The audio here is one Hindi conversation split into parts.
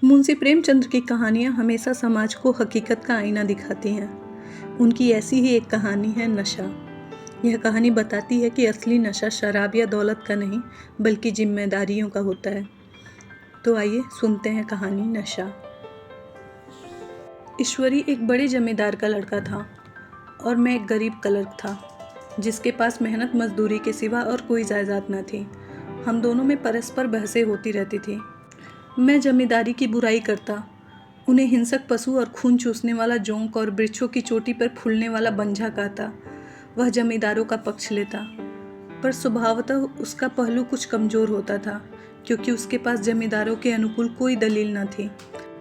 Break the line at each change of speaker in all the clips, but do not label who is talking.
मुंशी प्रेमचंद की कहानियाँ हमेशा समाज को हकीकत का आईना दिखाती हैं। उनकी ऐसी ही एक कहानी है नशा। यह कहानी बताती है कि असली नशा शराब या दौलत का नहीं बल्कि जिम्मेदारियों का होता है। तो आइए सुनते हैं कहानी नशा। ईश्वरी एक बड़े जमींदार का लड़का था और मैं एक गरीब क्लर्क था जिसके पास मेहनत मजदूरी के सिवा और कोई जायदाद न थी। हम दोनों में परस्पर बहसें होती रहती थी। मैं जमींदारी की बुराई करता, उन्हें हिंसक पशु और खून चूसने वाला जोंक और वृक्षों की चोटी पर फूलने वाला बंझा कहता। वह जमींदारों का पक्ष लेता, पर स्वभावतः उसका पहलू कुछ कमज़ोर होता था क्योंकि उसके पास जमींदारों के अनुकूल कोई दलील न थी।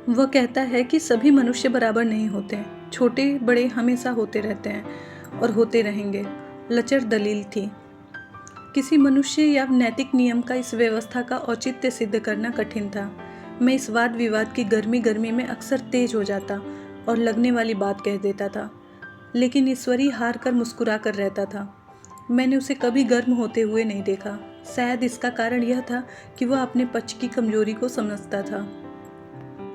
वह कहता है कि सभी मनुष्य बराबर नहीं होते, छोटे बड़े हमेशा होते रहते हैं और होते रहेंगे। लचर दलील थी। किसी मनुष्य या नैतिक नियम का इस व्यवस्था का औचित्य सिद्ध करना कठिन था। मैं इस वाद विवाद की गर्मी में अक्सर तेज हो जाता और लगने वाली बात कह देता था, लेकिन ईश्वरी हार कर मुस्कुरा कर रहता था। मैंने उसे कभी गर्म होते हुए नहीं देखा। शायद इसका कारण यह था कि वह अपने पक्ष की कमजोरी को समझता था।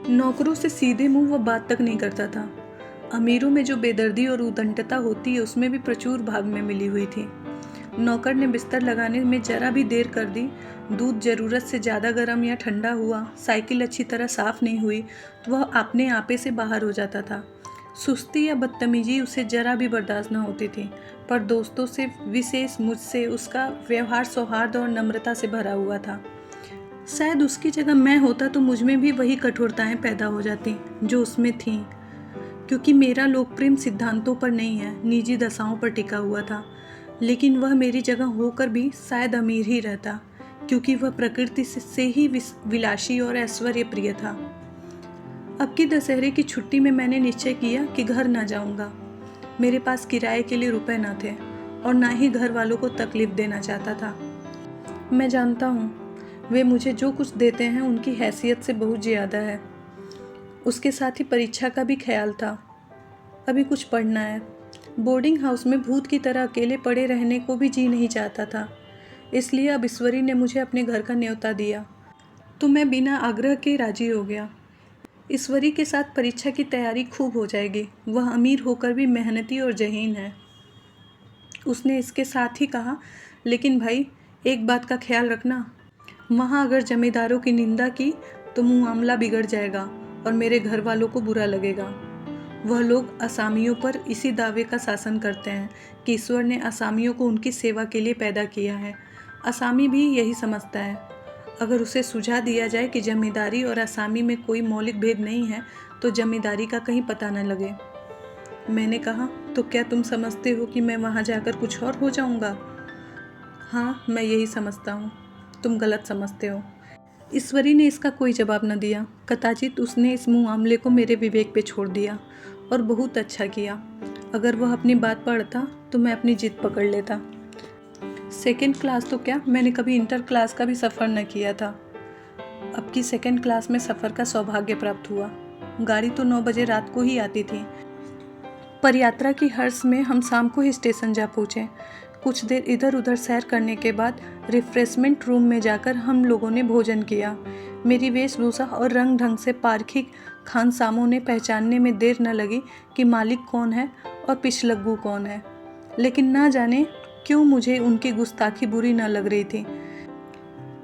नौकरों से सीधे मुंह वह बात तक नहीं करता था। अमीरों में जो बेदर्दी और उद्दंडता होती है उसमें भी प्रचुर भाग में मिली हुई थी। नौकर ने बिस्तर लगाने में जरा भी देर कर दी, दूध ज़रूरत से ज़्यादा गर्म या ठंडा हुआ, साइकिल अच्छी तरह साफ़ नहीं हुई तो वह अपने आपे से बाहर हो जाता था। सुस्ती या बदतमीजी उसे जरा भी बर्दाश्त न होती थी, पर दोस्तों से विशेष मुझसे उसका व्यवहार सौहार्द और नम्रता से भरा हुआ था। शायद उसकी जगह मैं होता तो मुझ में भी वही कठोरताएं पैदा हो जाती जो उसमें थीं, क्योंकि मेरा लोक प्रेम सिद्धांतों पर नहीं है, निजी दशाओं पर टिका हुआ था। लेकिन वह मेरी जगह होकर भी शायद अमीर ही रहता, क्योंकि वह प्रकृति से ही विलासी और ऐश्वर्य प्रिय था। अब की दशहरे की छुट्टी में मैंने निश्चय किया कि घर न जाऊंगा। मेरे पास किराए के लिए रुपए न थे और ना ही घर वालों को तकलीफ देना चाहता था। मैं जानता हूँ वे मुझे जो कुछ देते हैं उनकी हैसियत से बहुत ज़्यादा है। उसके साथ ही परीक्षा का भी ख्याल था। अभी कुछ पढ़ना है। बोर्डिंग हाउस में भूत की तरह अकेले पड़े रहने को भी जी नहीं चाहता था। इसलिए अब ईश्वरी ने मुझे अपने घर का न्योता दिया तो मैं बिना आग्रह के राजी हो गया। ईश्वरी के साथ परीक्षा की तैयारी खूब हो जाएगी। वह अमीर होकर भी मेहनती और ज़हीन है। उसने इसके साथ ही कहा, लेकिन भाई एक बात का ख्याल रखना, वहाँ अगर जमींदारों की निंदा की तो मामला बिगड़ जाएगा और मेरे घर वालों को बुरा लगेगा। वह लोग असामियों पर इसी दावे का शासन करते हैं कि ईश्वर ने असामियों को उनकी सेवा के लिए पैदा किया है। असामी भी यही समझता है। अगर उसे सुझा दिया जाए कि जमींदारी और असामी में कोई मौलिक भेद नहीं है तो जमींदारी का कहीं पता न लगे। मैंने कहा, तो क्या तुम समझते हो कि मैं वहाँ जाकर कुछ और हो जाऊँगा? हाँ, मैं यही समझता हूँ। तुम गलत समझते हो। ईश्वरी ने इसका कोई जवाब न दिया। कदाचित उसने इस मामले को मेरे विवेक पे छोड़ दिया और बहुत अच्छा किया। अगर वह अपनी बात पर अड़ता तो मैं अपनी जिद पकड़ लेता। सेकंड क्लास तो क्या, मैंने कभी इंटर क्लास का भी सफ़र न किया था। अब की सेकंड क्लास में सफ़र का सौभाग्य प्राप्त हुआ। गाड़ी तो 9 बजे रात को ही आती थी। पर यात्रा की हर्ष में हम शाम को ही स्टेशन जा पहुँचे। कुछ देर इधर उधर सैर करने के बाद रिफ्रेशमेंट रूम में जाकर हम लोगों ने भोजन किया। मेरी वेशभूषा और रंग ढंग से पारखी खानसामों ने पहचानने में देर न लगी कि मालिक कौन है और पिछलग्गू कौन है। लेकिन ना जाने क्यों मुझे उनकी गुस्ताखी बुरी न लग रही थी।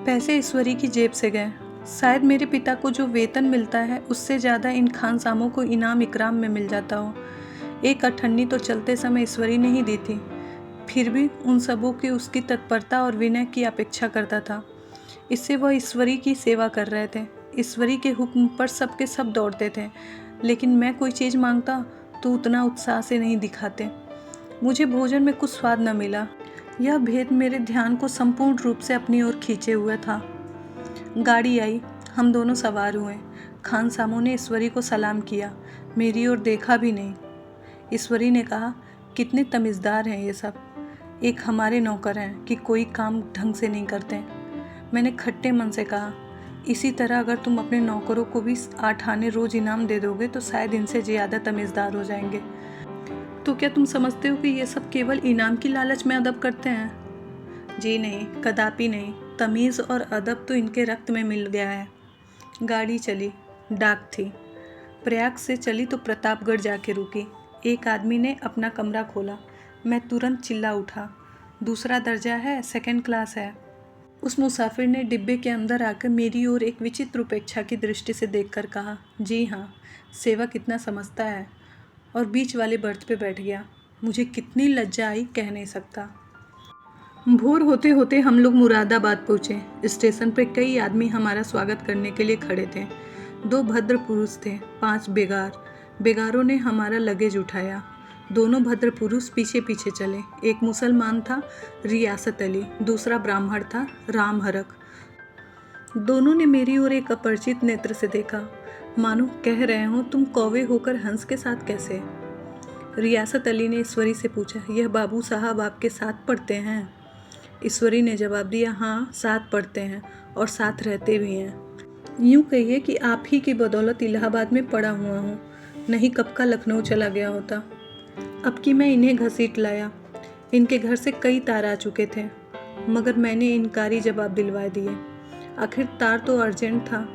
पैसे ईश्वरी की जेब से गए। शायद मेरे पिता को जो वेतन मिलता है उससे ज़्यादा इन खानसामों को इनाम इकराम में मिल जाता हो। एक अठन्नी तो चलते समय ईश्वरी ने ही दी थी। फिर भी उन सबों की उसकी तत्परता और विनय की अपेक्षा करता था। इससे वह ईश्वरी की सेवा कर रहे थे। ईश्वरी के हुक्म पर सब के सब दौड़ते थे, लेकिन मैं कोई चीज़ मांगता तो उतना उत्साह से नहीं दिखाते। मुझे भोजन में कुछ स्वाद न मिला। यह भेद मेरे ध्यान को संपूर्ण रूप से अपनी ओर खींचे हुए था। गाड़ी आई, हम दोनों सवार हुए। खानसामों ने ईश्वरी को सलाम किया, मेरी ओर देखा भी नहीं। ईश्वरी ने कहा, कितने तमीज़दार हैं ये सब। एक हमारे नौकर हैं कि कोई काम ढंग से नहीं करते। मैंने खट्टे मन से कहा, इसी तरह अगर तुम अपने नौकरों को भी 8 आने रोज़ इनाम दे दोगे तो शायद इनसे ज़्यादा तमीज़दार हो जाएंगे। तो क्या तुम समझते हो कि ये सब केवल इनाम की लालच में अदब करते हैं? जी नहीं, कदापि नहीं। तमीज़ और अदब तो इनके रक्त में मिल गया है। गाड़ी चली। डाक थी। प्रयाग से चली तो प्रतापगढ़ जाके रुकी। एक आदमी ने अपना कमरा खोला। मैं तुरंत चिल्ला उठा, दूसरा दर्जा है, सेकंड क्लास है। उस मुसाफिर ने डिब्बे के अंदर आकर मेरी ओर एक विचित्र उपेक्षा की दृष्टि से देखकर कहा, जी हाँ, सेवक इतना समझता है, और बीच वाले बर्थ पे बैठ गया। मुझे कितनी लज्जा आई कह नहीं सकता। भोर होते होते हम लोग मुरादाबाद पहुँचे। स्टेशन पे कई आदमी हमारा स्वागत करने के लिए खड़े थे। 2 भद्र पुरुष थे, 5 बेगार। बेगारों ने हमारा लगेज उठाया। दोनों भद्र पुरुष पीछे पीछे चले। एक मुसलमान था, रियासत अली, दूसरा ब्राह्मण था, राम हरक। दोनों ने मेरी ओर एक अपरिचित नेत्र से देखा, मानो कह रहे हो तुम कौवे होकर हंस के साथ कैसे। रियासत अली ने ईश्वरी से पूछा, यह बाबू साहब आपके साथ पढ़ते हैं? ईश्वरी ने जवाब दिया, हाँ, साथ पढ़ते हैं और साथ रहते भी हैं। यूँ कहिए कि आप ही की बदौलत इलाहाबाद में पड़ा हुआ हूँ, नहीं कब का लखनऊ चला गया होता। अब कि मैं इन्हें घसीट लाया। इनके घर से कई तार आ चुके थे, मगर मैंने इनकारी जवाब दिलवा दिए। आखिर तार तो अर्जेंट था,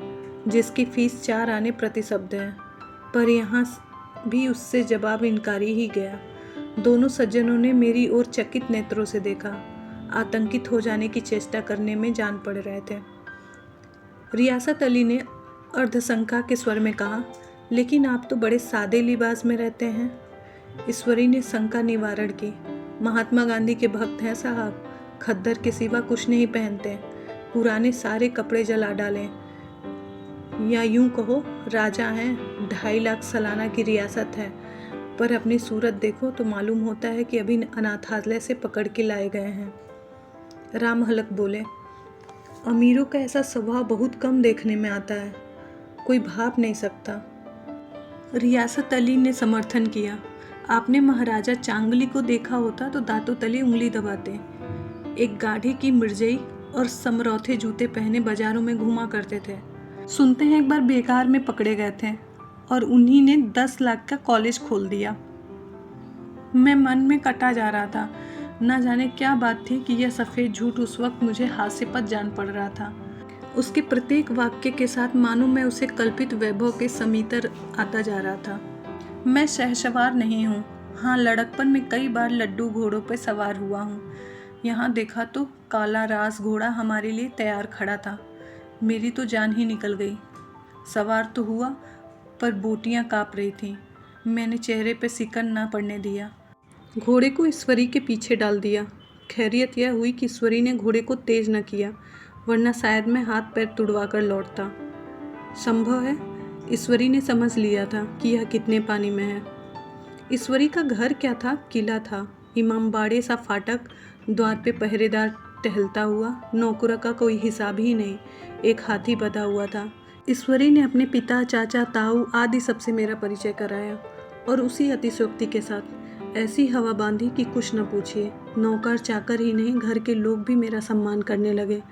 जिसकी फीस 4 आने प्रति शब्द है, पर यहाँ भी उससे जवाब इनकारी ही गया। दोनों सज्जनों ने मेरी ओर चकित नेत्रों से देखा, आतंकित हो जाने की चेष्टा करने में जान पड़ रहे थे। रियासत अली ने अर्धशंका के स्वर में कहा, लेकिन आप तो बड़े सादे लिबास में रहते हैं। ईश्वरी ने शंका निवारण की, महात्मा गांधी के भक्त हैं साहब, खद्दर के सिवा कुछ नहीं पहनते, पुराने सारे कपड़े जला डालें, या यूं कहो राजा हैं, 2.5 लाख सालाना की रियासत है, पर अपनी सूरत देखो तो मालूम होता है कि अभी अनाथालय से पकड़ के लाए गए हैं। राम हलक बोले, अमीरों का ऐसा स्वभाव बहुत कम देखने में आता है, कोई भाप नहीं सकता। रियासत अली ने समर्थन किया, आपने महाराजा चांगली को देखा होता तो दांतों तले उंगली दबाते। एक गाढ़े की मिर्जई और समरौथे जूते पहने बाजारों में घूमा करते थे। सुनते हैं एक बार बेकार में पकड़े गए थे और उन्हीं ने 10 लाख का कॉलेज खोल दिया। मैं मन में कटा जा रहा था। न जाने क्या बात थी कि यह सफ़ेद झूठ उस वक्त मुझे हास्यपद जान पड़ रहा था। उसके प्रत्येक वाक्य के साथ मानो मैं उसे कल्पित वैभव के समीतर आता जा रहा था। मैं शहसवार नहीं हूँ, हाँ, लड़कपन में कई बार लड्डू घोड़ों पर सवार हुआ हूँ। यहाँ देखा तो काला रास घोड़ा हमारे लिए तैयार खड़ा था। मेरी तो जान ही निकल गई। सवार तो हुआ, पर बोटियाँ काँप रही थीं। मैंने चेहरे पे सिकन ना पड़ने दिया। घोड़े को ईश्वरी के पीछे डाल दिया। खैरियत यह हुई कि ईश्वरी ने घोड़े को तेज न किया, वरना शायद मैं हाथ पैर तुड़वा कर लौटता। संभव है ईश्वरी ने समझ लिया था कि यह कितने पानी में है। ईश्वरी का घर क्या था, किला था, इमामबाड़े सा फाटक, द्वार पे पहरेदार टहलता हुआ, नौकरों का कोई हिसाब ही नहीं, एक हाथी बंधा हुआ था। ईश्वरी ने अपने पिता, चाचा, ताऊ आदि सबसे मेरा परिचय कराया, और उसी अतिशयोक्ति के साथ ऐसी हवा बांधी कि कुछ न पूछिए। नौकर चाकर ही नहीं, घर के लोग भी मेरा सम्मान करने लगे।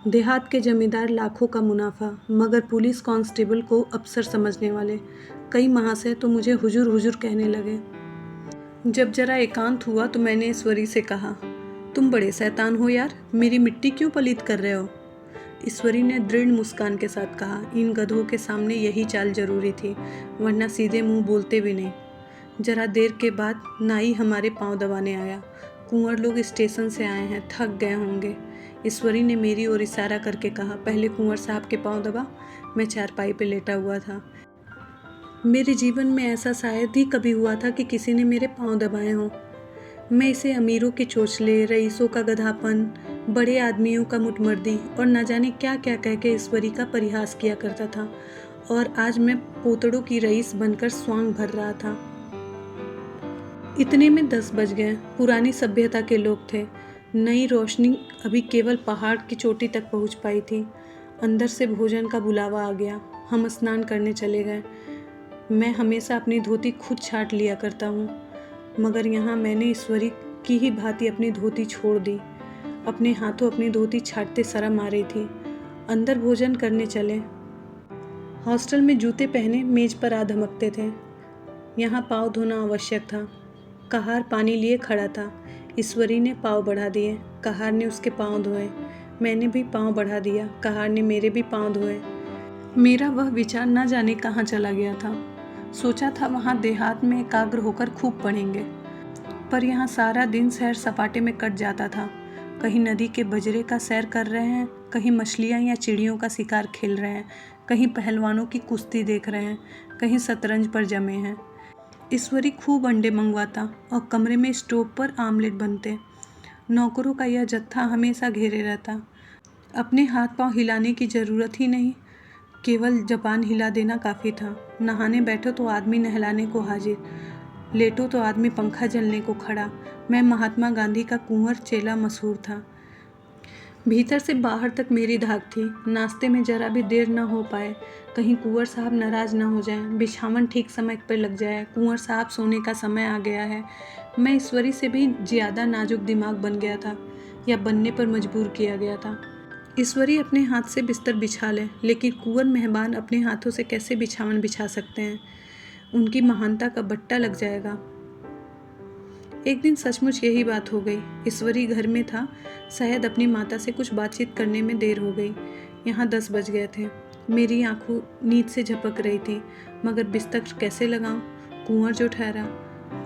देहात के जमींदार लाखों का मुनाफा, मगर पुलिस कांस्टेबल को अफसर समझने वाले कई महाशय तो मुझे हुजूर हुजूर कहने लगे। जब जरा एकांत हुआ तो मैंने ईश्वरी से कहा, तुम बड़े शैतान हो यार, मेरी मिट्टी क्यों पलीत कर रहे हो? ईश्वरी ने दृढ़ मुस्कान के साथ कहा, इन गधों के सामने यही चाल जरूरी थी, वरना सीधे मुंह बोलते भी नहीं। जरा देर के बाद नाई हमारे पांव दबाने आया। कुंवर लोग स्टेशन से आए हैं, थक गए होंगे। ईश्वरी ने मेरी ओर इशारा करके कहा, पहले कुंवर साहब के पांव दबा। मैं चारपाई पे लेटा हुआ था। मेरे जीवन में ऐसा शायद ही कभी हुआ था कि किसी ने मेरे पांव दबाए हों। मैं इसे अमीरों के चोचले, रईसों का गधापन, बड़े आदमियों का मुठमर्दी और न जाने क्या क्या कह के ईश्वरी का परिहास किया करता था, और आज मैं पोतड़ों की रईस बनकर स्वांग भर रहा था। इतने में 10 बज गए। पुरानी सभ्यता के लोग थे। नई रोशनी अभी केवल पहाड़ की चोटी तक पहुंच पाई थी। अंदर से भोजन का बुलावा आ गया। हम स्नान करने चले गए। मैं हमेशा अपनी धोती खुद छाट लिया करता हूँ, मगर यहाँ मैंने ईश्वरी की ही भांति अपनी धोती छोड़ दी। अपने हाथों अपनी धोती छाटते शर्म आ रही थी। अंदर भोजन करने चले। हॉस्टल में जूते पहने मेज पर आ धमकते थे। यहाँ पाँव धोना आवश्यक था। कहार पानी लिए खड़ा था। ईश्वरी ने पाँव बढ़ा दिए। कहार ने उसके पाँव धोए। मैंने भी पाँव बढ़ा दिया। कहार ने मेरे भी पाँव धोए। मेरा वह विचार न जाने कहाँ चला गया था। सोचा था वहाँ देहात में एकाग्र होकर खूब पढ़ेंगे, पर यहाँ सारा दिन सैर सपाटे में कट जाता था। कहीं नदी के बजरे का सैर कर रहे हैं, कहीं मछलियाँ या चिड़ियों का शिकार खेल रहे हैं, कहीं पहलवानों की कुश्ती देख रहे हैं, कहीं शतरंज पर जमे हैं। ईश्वरी खूब अंडे मंगवाता और कमरे में स्टोव पर आमलेट बनते। नौकरों का यह जत्था हमेशा घेरे रहता। अपने हाथ पांव हिलाने की ज़रूरत ही नहीं, केवल जबान हिला देना काफ़ी था। नहाने बैठो तो आदमी नहलाने को हाजिर, लेटो तो आदमी पंखा झलने को खड़ा। मैं महात्मा गांधी का कुंवर चेला मशहूर था। भीतर से बाहर तक मेरी धाक थी। नाश्ते में जरा भी देर न हो पाए, कहीं कुंवर साहब नाराज़ न हो जाएं, बिछावन ठीक समय पर लग जाए, कुंवर साहब सोने का समय आ गया है। मैं ईश्वरी से भी ज़्यादा नाजुक दिमाग बन गया था, या बनने पर मजबूर किया गया था। ईश्वरी अपने हाथ से बिस्तर बिछा ले, लेकिन कुंवर मेहमान अपने हाथों से कैसे बिछावन बिछा सकते हैं? उनकी महानता का बट्टा लग जाएगा। एक दिन सचमुच यही बात हो गई। ईश्वरी घर में था, शायद अपनी माता से कुछ बातचीत करने में देर हो गई। यहाँ 10 बज गए थे। मेरी आंखों नींद से झपक रही थी, मगर बिस्तर कैसे लगाऊं? कुंवर जो ठहरा।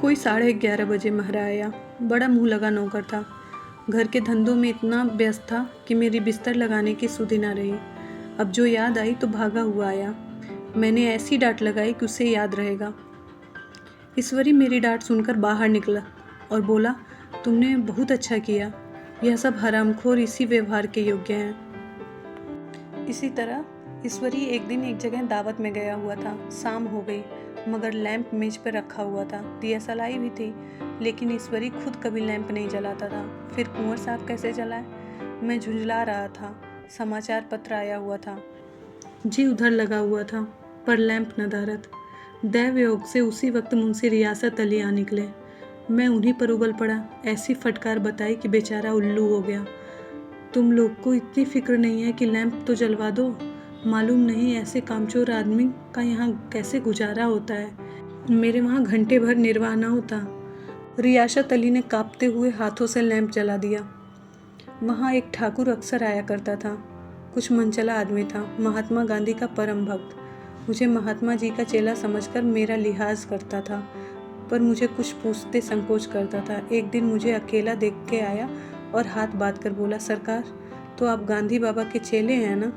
कोई 11:30 बजे महरा आया। बड़ा मुंह लगा नौकर था। घर के धंधों में इतना व्यस्त था कि मेरी बिस्तर लगाने की सुधि न रही। अब जो याद आई तो भागा हुआ आया। मैंने ऐसी डांट लगाई कि उसे याद रहेगा। ईश्वरी मेरी डांट सुनकर बाहर निकला और बोला, तुमने बहुत अच्छा किया। यह सब हरामखोर इसी व्यवहार के योग्य हैं। इसी तरह ईश्वरी एक दिन एक जगह दावत में गया हुआ था। शाम हो गई, मगर लैंप मेज पर रखा हुआ था। दिया सलाई भी थी, लेकिन ईश्वरी खुद कभी लैंप नहीं जलाता था। फिर कुंवर साहब कैसे जलाए? मैं झुंझला रहा था। समाचार पत्र आया हुआ था, जी उधर लगा हुआ था, पर लैंप न धारत। दैव योग से उसी वक्त मुंशी रियासत अली आ निकले। मैं उन्हीं पर उबल पड़ा। ऐसी फटकार बताई कि बेचारा उल्लू हो गया। तुम लोग को इतनी फिक्र नहीं है कि लैंप तो जलवा दो? मालूम नहीं ऐसे कामचोर आदमी का यहाँ कैसे गुजारा होता है। मेरे वहाँ घंटे भर निर्वाह न होता। रियासत अली ने कांपते हुए हाथों से लैंप जला दिया। वहाँ एक ठाकुर अक्सर आया करता था। कुछ मनचला आदमी था, महात्मा गांधी का परम भक्त। मुझे महात्मा जी का चेला समझकर मेरा लिहाज करता था, पर मुझे कुछ पूछते संकोच करता था। एक दिन मुझे अकेला देख के आया और हाथ बांध कर बोला, सरकार, तो आप गांधी बाबा के चेले हैं ना?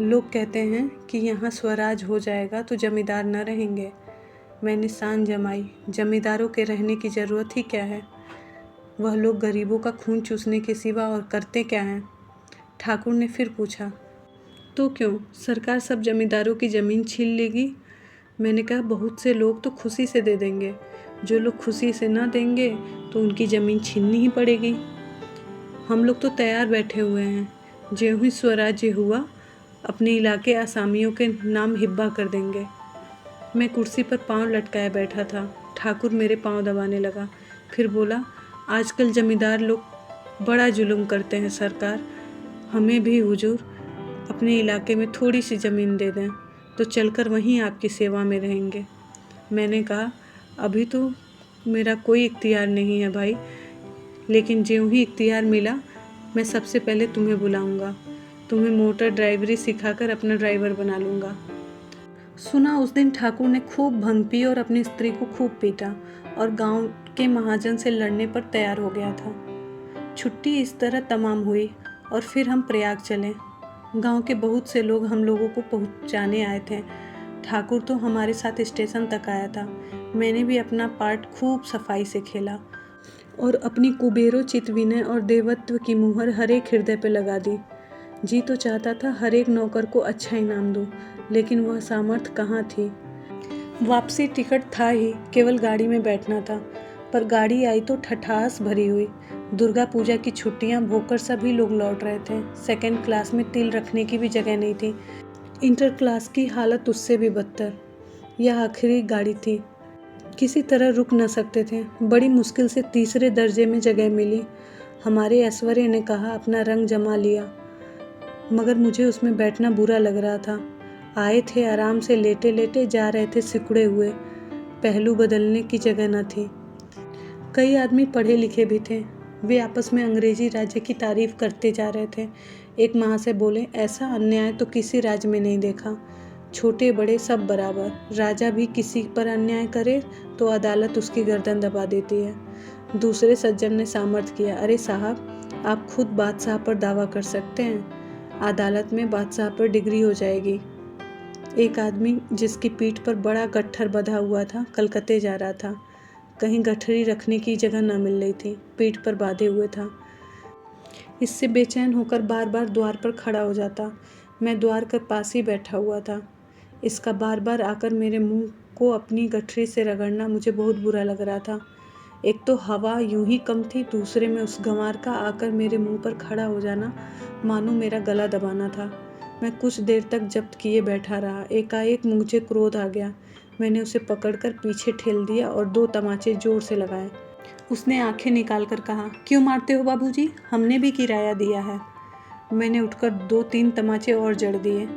लोग कहते हैं कि यहाँ स्वराज हो जाएगा तो जमींदार न रहेंगे। मैंने शान जमाई। जमींदारों के रहने की ज़रूरत ही क्या है? वह लोग गरीबों का खून चूसने के सिवा और करते क्या हैं? ठाकुर ने फिर पूछा, तो क्यों, सरकार सब जमींदारों की ज़मीन छीन लेगी? मैंने कहा, बहुत से लोग तो खुशी से दे देंगे। जो लोग खुशी से ना देंगे तो उनकी ज़मीन छीननी ही पड़ेगी। हम लोग तो तैयार बैठे हुए हैं। ज्यों ही स्वराज्य हुआ, अपने इलाके आसामियों के नाम हिब्बा कर देंगे। मैं कुर्सी पर पांव लटकाए बैठा था। ठाकुर मेरे पांव दबाने लगा, फिर बोला, आजकल जमींदार लोग बड़ा जुल्म करते हैं सरकार। हमें भी हुजूर अपने इलाके में थोड़ी सी ज़मीन दे दें तो चलकर वहीं आपकी सेवा में रहेंगे। मैंने कहा, अभी तो मेरा कोई इख्तियार नहीं है भाई, लेकिन ज्यों ही इख्तियार मिला मैं सबसे पहले तुम्हें बुलाऊंगा। तुम्हें मोटर ड्राइवरी सिखाकर अपना ड्राइवर बना लूँगा। सुना उस दिन ठाकुर ने खूब भंग पी और अपनी स्त्री को खूब पीटा और गांव के महाजन से लड़ने पर तैयार हो गया था। छुट्टी इस तरह तमाम हुई और फिर हम प्रयाग चले। गांव के बहुत से लोग हम लोगों को पहुंचाने आए थे। ठाकुर तो हमारे साथ स्टेशन तक आया था। मैंने भी अपना पार्ट खूब सफाई से खेला और अपनी कुबेरों चितविनय और देवत्व की मुहर हर एक हृदय पर लगा दी। जी तो चाहता था हर एक नौकर को अच्छा इनाम दूं, लेकिन वह सामर्थ्य कहाँ थी। वापसी टिकट था ही, केवल गाड़ी में बैठना था, पर गाड़ी आई तो ठठास भरी हुई। दुर्गा पूजा की छुट्टियां भोकर सभी लोग लौट रहे थे। सेकंड क्लास में तिल रखने की भी जगह नहीं थी। इंटर क्लास की हालत उससे भी बदतर। यह आखिरी गाड़ी थी, किसी तरह रुक न सकते थे। बड़ी मुश्किल से तीसरे दर्जे में जगह मिली। हमारे ऐश्वर्य ने कहा अपना रंग जमा लिया, मगर मुझे उसमें बैठना बुरा लग रहा था। आए थे आराम से लेटे लेटे, जा रहे थे सिकुड़े हुए। पहलू बदलने की जगह न थी। कई आदमी पढ़े लिखे भी थे। वे आपस में अंग्रेजी राज्य की तारीफ करते जा रहे थे। एक महाशय बोले, ऐसा अन्याय तो किसी राज्य में नहीं देखा। छोटे बड़े सब बराबर। राजा भी किसी पर अन्याय करे तो अदालत उसकी गर्दन दबा देती है। दूसरे सज्जन ने सामर्थ्य किया, अरे साहब, आप खुद बादशाह पर दावा कर सकते हैं, अदालत में बादशाह पर डिग्री हो जाएगी। एक आदमी जिसकी पीठ पर बड़ा गट्ठर बंधा हुआ था कलकत्ते जा रहा था। कहीं गठरी रखने की जगह न मिल रही थी, पीठ पर बांधे हुए था। इससे बेचैन होकर बार बार द्वार पर खड़ा हो जाता। मैं द्वार के पास ही बैठा हुआ था। इसका बार बार आकर मेरे मुंह को अपनी गठरी से रगड़ना मुझे बहुत बुरा लग रहा था। एक तो हवा यूं ही कम थी, दूसरे में उस गंवार का आकर मेरे मुंह पर खड़ा हो जाना मानो मेरा गला दबाना था। मैं कुछ देर तक जब्त किए बैठा रहा। एकाएक मुझे क्रोध आ गया। मैंने उसे पकड़कर पीछे ठेल दिया और 2 तमाचे जोर से लगाए। उसने आंखें निकालकर कहा, क्यों मारते हो बाबूजी? हमने भी किराया दिया है। मैंने उठकर 2-3 तमाचे और जड़ दिए।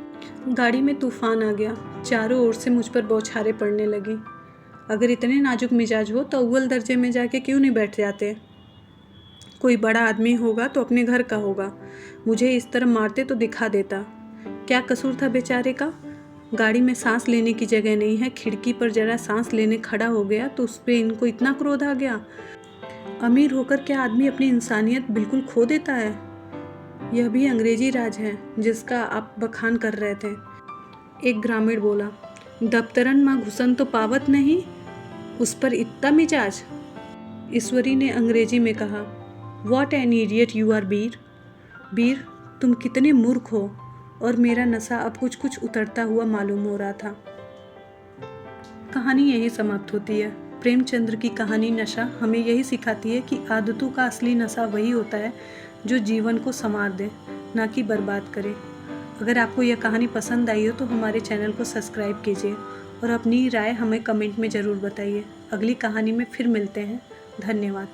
गाड़ी में तूफान आ गया। चारों ओर से मुझ पर बौछारें पड़ने लगी। अगर इतने नाजुक मिजाज हो तो अव्वल दर्जे में जाके क्यों नहीं बैठ जाते? कोई बड़ा आदमी होगा तो अपने घर का होगा। मुझे इस तरह मारते तो दिखा देता। क्या कसूर था बेचारे का? गाड़ी में सांस लेने की जगह नहीं है, खिड़की पर जरा सांस लेने खड़ा हो गया तो उस पर इनको इतना क्रोध आ गया। अमीर होकर क्या आदमी अपनी इंसानियत बिल्कुल खो देता है? यह भी अंग्रेजी राज है जिसका आप बखान कर रहे थे। एक ग्रामीण बोला, दफ्तरन माँ घुसन तो पावत नहीं, उस पर इतना मिजाज। ईश्वरी ने अंग्रेजी में कहा, what an idiot you are Bir. Bir, तुम कितने मूर्ख हो। और मेरा नशा अब कुछ कुछ उतरता हुआ मालूम हो रहा था। कहानी यही समाप्त होती है। प्रेमचंद्र की कहानी नशा हमें यही सिखाती है कि आदतों का असली नशा वही होता है जो जीवन को संवार दे, ना कि बर्बाद करे। अगर आपको यह कहानी पसंद आई हो तो हमारे चैनल को सब्सक्राइब कीजिए और अपनी राय हमें कमेंट में ज़रूर बताइए। अगली कहानी में फिर मिलते हैं। धन्यवाद।